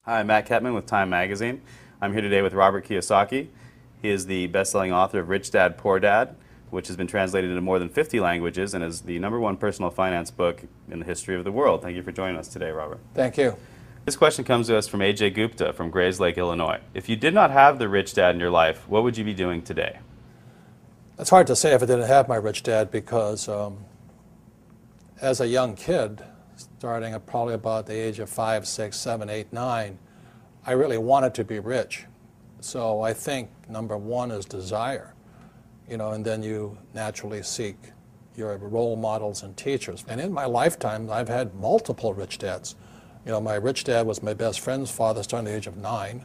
Hi, I'm Matt Ketman with Time Magazine. I'm here today with Robert Kiyosaki. He is the best-selling author of Rich Dad, Poor Dad, which has been translated into more than 50 languages and is the #1 personal finance book in the history of the world. Thank you for joining us today, Robert. Thank you. This question comes to us from A.J. Gupta from Grays Lake, Illinois. If you did not have the rich dad in your life, what would you be doing today? It's hard to say if I didn't have my rich dad because as a young kid, starting at probably about the age of 5, 6, 7, 8, 9, I really wanted to be rich. So I think #1 is desire, and then you naturally seek your role models and teachers. And in my lifetime, I've had multiple rich dads. My rich dad was my best friend's father starting at the age of 9.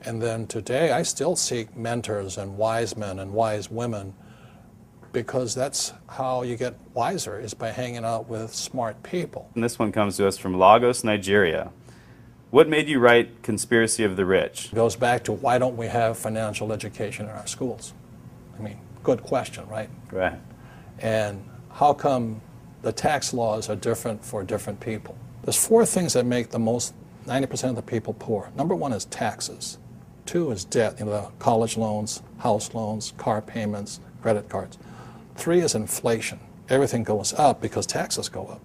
And then today, I still seek mentors and wise men and wise women because that's how you get wiser, is by hanging out with smart people. And this one comes to us from Lagos, Nigeria. What made you write Conspiracy of the Rich? It goes back to why don't we have financial education in our schools? I mean, good question, right? Right. And how come the tax laws are different for different people? There's 4 things that make the most 90% of the people poor. #1 is taxes. 2 is debt, the college loans, house loans, car payments, credit cards. 3 is inflation. Everything goes up because taxes go up.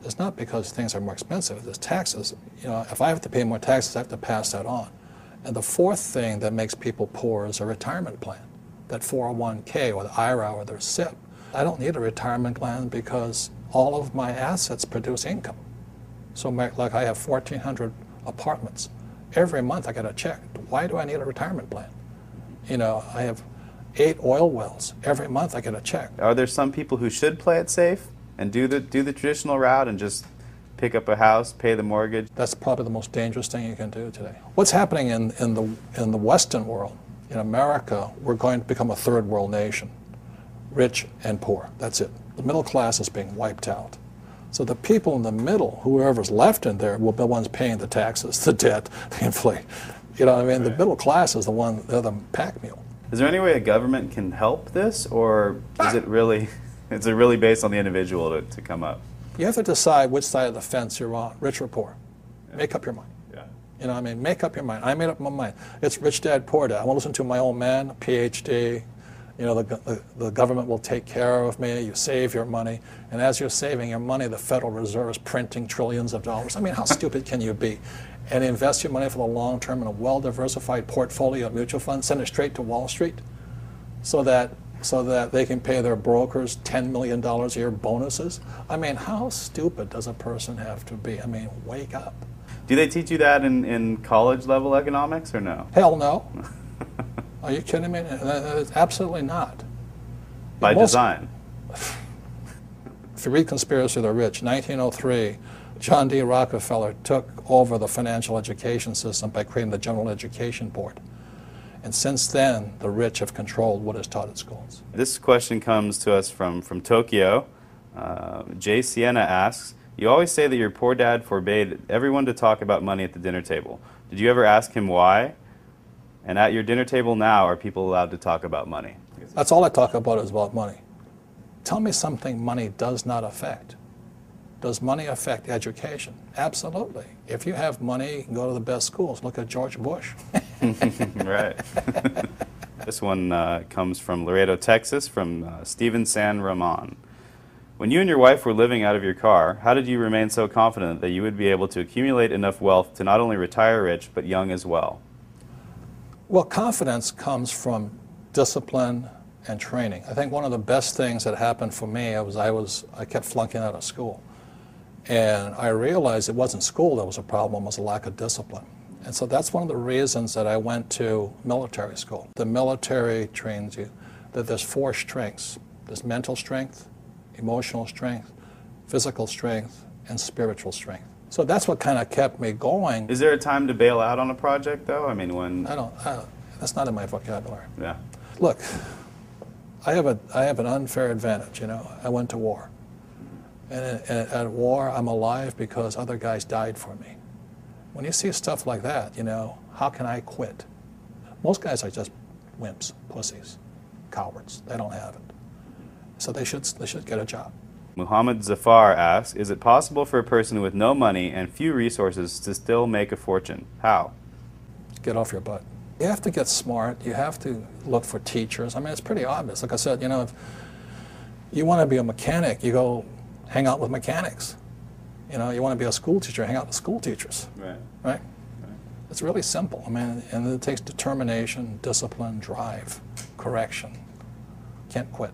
It's not because things are more expensive. It's taxes. If I have to pay more taxes, I have to pass that on. And the 4th thing that makes people poor is a retirement plan, that 401k or the IRA or their SIP. I don't need a retirement plan because all of my assets produce income. So like I have 1,400 apartments. Every month I get a check. Why do I need a retirement plan? I have 8 oil wells. Every month I get a check. Are there some people who should play it safe and do the traditional route and just pick up a house, pay the mortgage? That's probably the most dangerous thing you can do today. What's happening in the Western world, in America, we're going to become a third world nation, rich and poor. That's it. The middle class is being wiped out. So the people in the middle, whoever's left in there, will be the ones paying the taxes, the debt, the inflation. The middle class is they're the pack mule. Is there any way a government can help this, or is it really based on the individual to come up? You have to decide which side of the fence you're on, rich or poor. Yeah. Make up your mind. Yeah. Make up your mind. I made up my mind. It's rich dad, poor dad. I want to listen to my old man, PhD. The government will take care of me. You save your money. And as you're saving your money, the Federal Reserve is printing trillions of dollars. I mean, how stupid can you be? And invest your money for the long term in a well-diversified portfolio of mutual funds, send it straight to Wall Street so that they can pay their brokers $10 million a year bonuses. I mean, how stupid does a person have to be? I mean, wake up. Do they teach you that in college-level economics or no? Hell no. Are you kidding me? Absolutely not. By design. If you read Conspiracy of the Rich, 1903, John D. Rockefeller took over the financial education system by creating the General Education Board. And since then, the rich have controlled what is taught at schools. This question comes to us from Tokyo. Jay Sienna asks, you always say that your poor dad forbade everyone to talk about money at the dinner table. Did you ever ask him why? And at your dinner table now, are people allowed to talk about money? That's all I talk about is about money. Tell me something money does not affect. Does money affect education? Absolutely. If you have money, you can go to the best schools. Look at George Bush. Right. This one comes from Laredo, Texas, from Steven San Ramon. When you and your wife were living out of your car, how did you remain so confident that you would be able to accumulate enough wealth to not only retire rich, but young as well? Well, confidence comes from discipline and training. I think one of the best things that happened for me was I kept flunking out of school. And I realized it wasn't school that was a problem, it was a lack of discipline. And so that's one of the reasons that I went to military school. The military trains you that there's 4 strengths. There's mental strength, emotional strength, physical strength, and spiritual strength. So that's what kind of kept me going. Is there a time to bail out on a project, though? I mean, when... That's not in my vocabulary. Yeah. Look, I have an unfair advantage, I went to war. And at war, I'm alive because other guys died for me. When you see stuff like that, how can I quit? Most guys are just wimps, pussies, cowards. They don't have it. So they should get a job. Muhammad Zafar asks, is it possible for a person with no money and few resources to still make a fortune? How? Get off your butt. You have to get smart. You have to look for teachers. I mean, it's pretty obvious. Like I said, you know, if you want to be a mechanic, you go hang out with mechanics. You know, you want to be a school teacher, hang out with school teachers. Right. Right? It's really simple. I mean, and it takes determination, discipline, drive, correction. Can't quit.